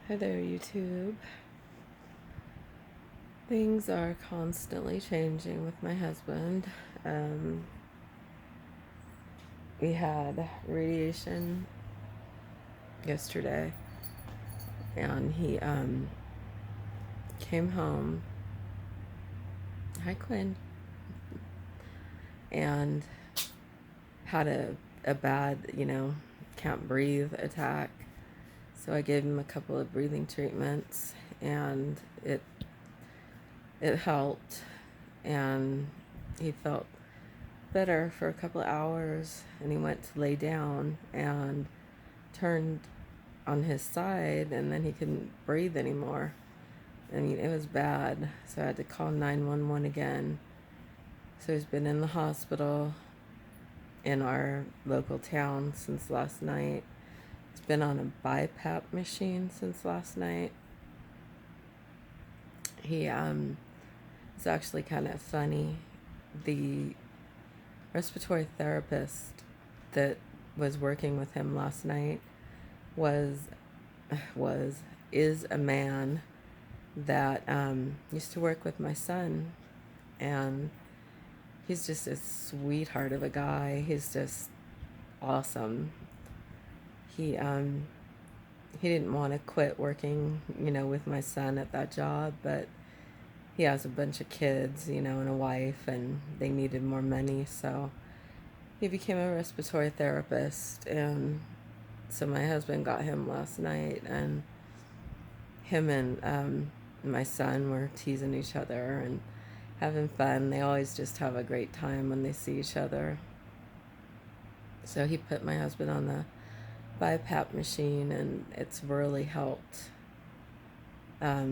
Hi there, YouTube. Things are constantly changing with my husband. Um, we had radiation yesterday, and he came home. Hi, Quinn. And had a bad, can't breathe attack. So I gave him a couple of breathing treatments, and it helped, and he felt better for a couple of hours, and he went to lay down and turned on his side, and then he couldn't breathe anymore. I mean, it was bad, so I had to call 911 again. So he's been in the hospital in our local town since last night. He's been on a BiPAP machine since last night. It's actually kind of funny. The respiratory therapist that was working with him last night was was is a man that used to work with my son, and he's just a sweetheart of a guy. He's just awesome. He didn't want to quit working, with my son at that job, but he has a bunch of kids, and a wife, and they needed more money, so he became a respiratory therapist. And so my husband got him last night, and him and my son were teasing each other and having fun. They always just have a great time when they see each other. So he put my husband on the BiPAP machine, and it's really helped. I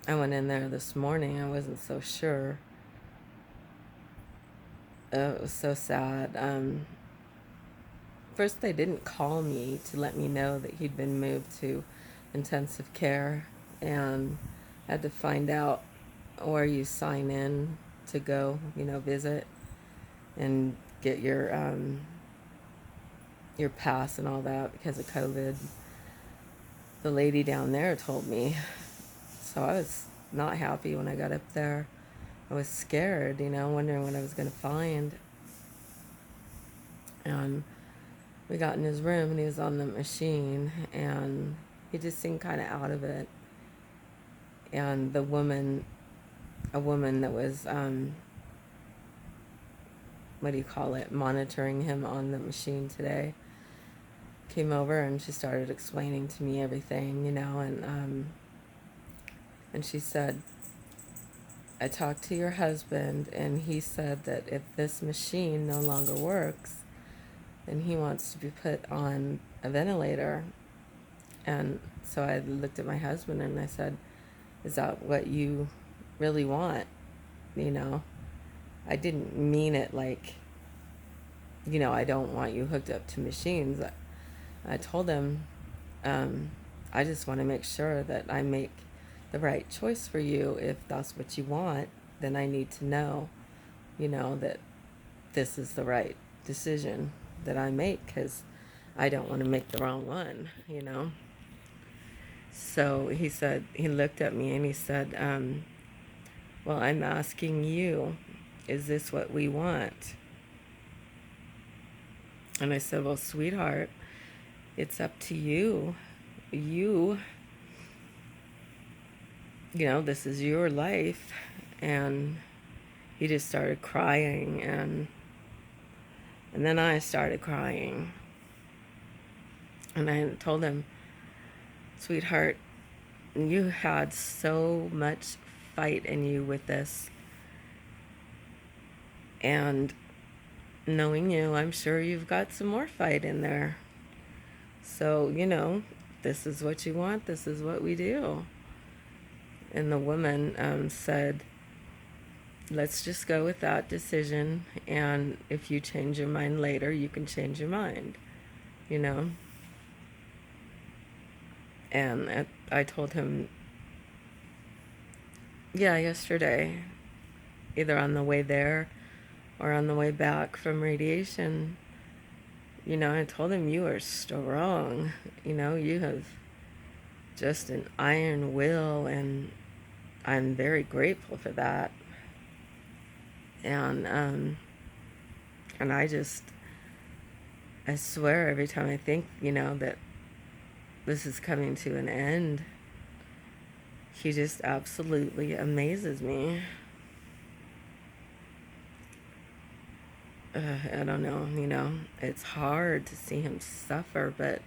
went in there this morning. I wasn't so sure. It was so sad. First, they didn't call me to let me know that he'd been moved to intensive care, and had to find out where you sign in to go, visit and get your pass and all that because of COVID. The lady down there told me, so I was not happy when I got up there. I was scared, wondering what I was going to find. And we got in his room, and he was on the machine, and he just seemed kind of out of it. And a woman that was, what do you call it, monitoring him on the machine today, came over, and she started explaining to me everything, and she said, I talked to your husband, and he said that if this machine no longer works, then he wants to be put on a ventilator. And so I looked at my husband and I said, is that what you really want? I didn't mean it like, I don't want you hooked up to machines. I told him, I just want to make sure that I make the right choice for you. If that's what you want, then I need to know, that this is the right decision that I make, because I don't want to make the wrong one. So he looked at me and he said, well, I'm asking you, is this what we want? And I said, well, sweetheart, it's up to you. This is your life. And he just started crying, and then I started crying. And I told him, sweetheart, you had so much fight in you with this. And knowing you, I'm sure you've got some more fight in there. So, this is what you want, this is what we do. And the woman said, let's just go with that decision. And if you change your mind later, you can change your mind, And I told him, yeah, yesterday, either on the way there or on the way back from radiation, I told him, you are strong. You have just an iron will, and I'm very grateful for that. And I swear every time I think, that this is coming to an end, he just absolutely amazes me. I don't know, it's hard to see him suffer, but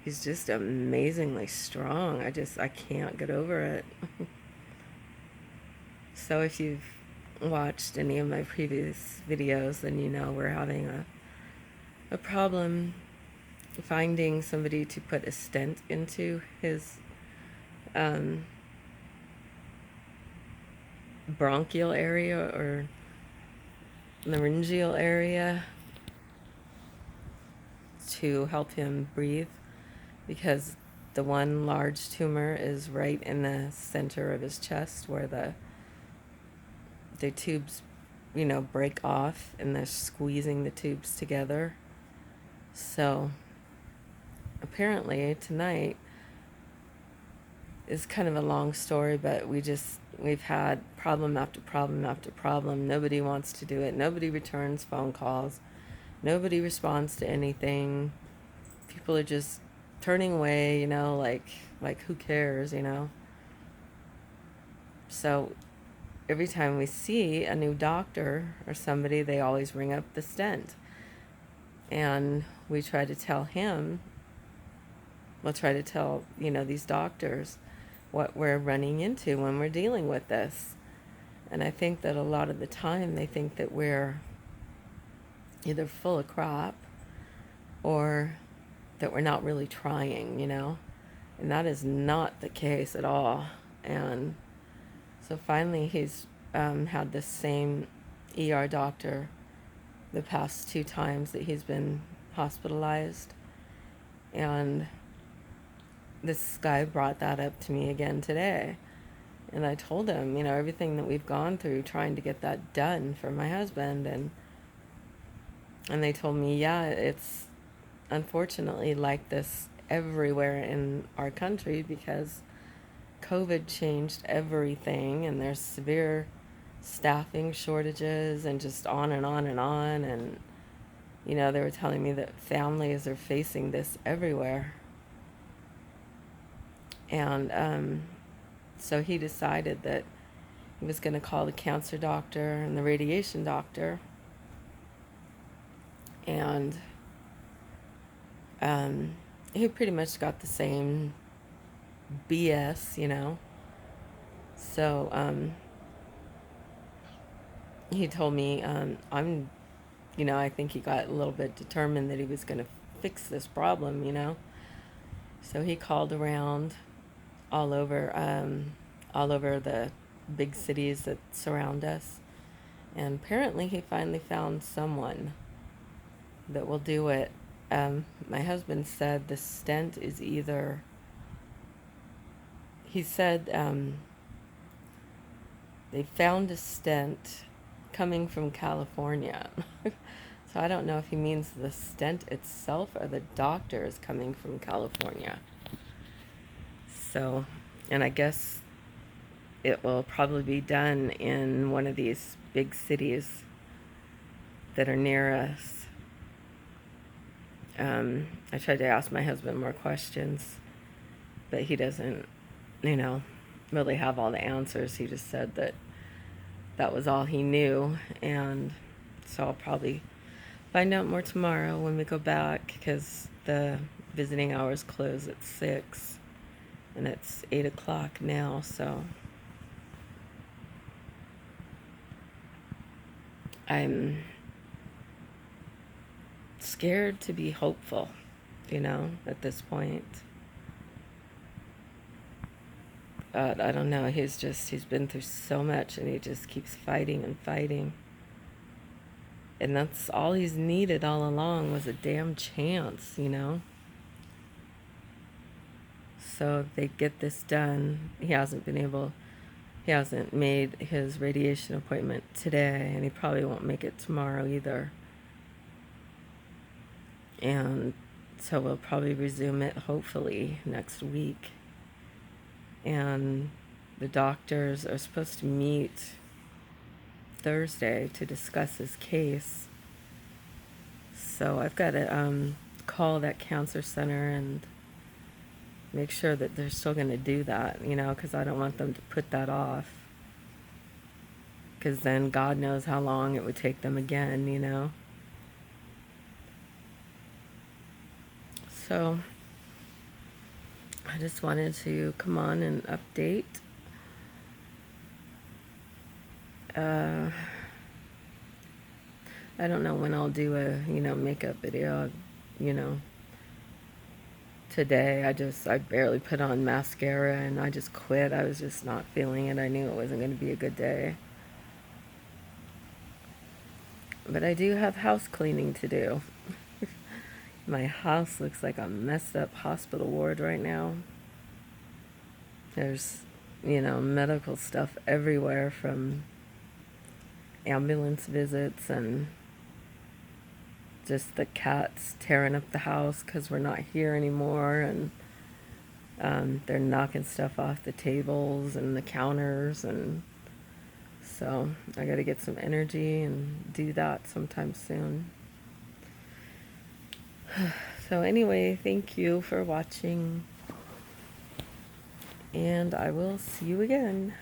he's just amazingly strong. I can't get over it. So if you've watched any of my previous videos, then we're having a problem finding somebody to put a stent into his bronchial area or laryngeal area to help him breathe, because the one large tumor is right in the center of his chest where the tubes, break off, and they're squeezing the tubes together. So apparently tonight is kind of a long story, but we've had problem after problem after problem. Nobody wants to do it. Nobody returns phone calls. Nobody responds to anything. People are just turning away, like who cares, So every time we see a new doctor or somebody, they always ring up the stent. And we try to tell him, we'll try to tell, these doctors what we're running into when we're dealing with this. And I think that a lot of the time they think that we're either full of crap or that we're not really trying, and that is not the case at all. And so finally he's had this same ER doctor the past 2 times that he's been hospitalized, and this guy brought that up to me again today. And I told him, everything that we've gone through trying to get that done for my husband. And they told me, yeah, it's unfortunately like this everywhere in our country because COVID changed everything, and there's severe staffing shortages and just on and on and on. And, they were telling me that families are facing this everywhere. And so he decided that he was going to call the cancer doctor and the radiation doctor. And he pretty much got the same BS, So he told me, I think he got a little bit determined that he was going to fix this problem. So he called around all over the big cities that surround us. And apparently he finally found someone that will do it. My husband said the stent is either, he said they found a stent coming from California. So I don't know if he means the stent itself or the doctor is coming from California. So, and I guess it will probably be done in one of these big cities that are near us. I tried to ask my husband more questions, but he doesn't, really have all the answers. He just said that was all he knew, and so I'll probably find out more tomorrow when we go back, because the visiting hours close at 6, and it's 8 o'clock now, so I'm scared to be hopeful, at this point. I don't know, he's been through so much, and he just keeps fighting and fighting. And that's all he's needed all along, was a damn chance, So they get this done. He hasn't made his radiation appointment today, and he probably won't make it tomorrow either. And So we'll probably resume it hopefully next week. And the doctors are supposed to meet Thursday to discuss his case. So I've got to call that cancer center and make sure that they're still going to do that, because I don't want them to put that off. Because then God knows how long it would take them again. So I just wanted to come on and update. I don't know when I'll do a, makeup video, you know. Today I barely put on mascara and I just quit. I was just not feeling it. I knew it wasn't going to be a good day. But I do have house cleaning to do. My house looks like a messed up hospital ward right now. There's, medical stuff everywhere, from ambulance visits and just the cats tearing up the house because we're not here anymore, and they're knocking stuff off the tables and the counters, and so I got to get some energy and do that sometime soon. So anyway, thank you for watching, and I will see you again.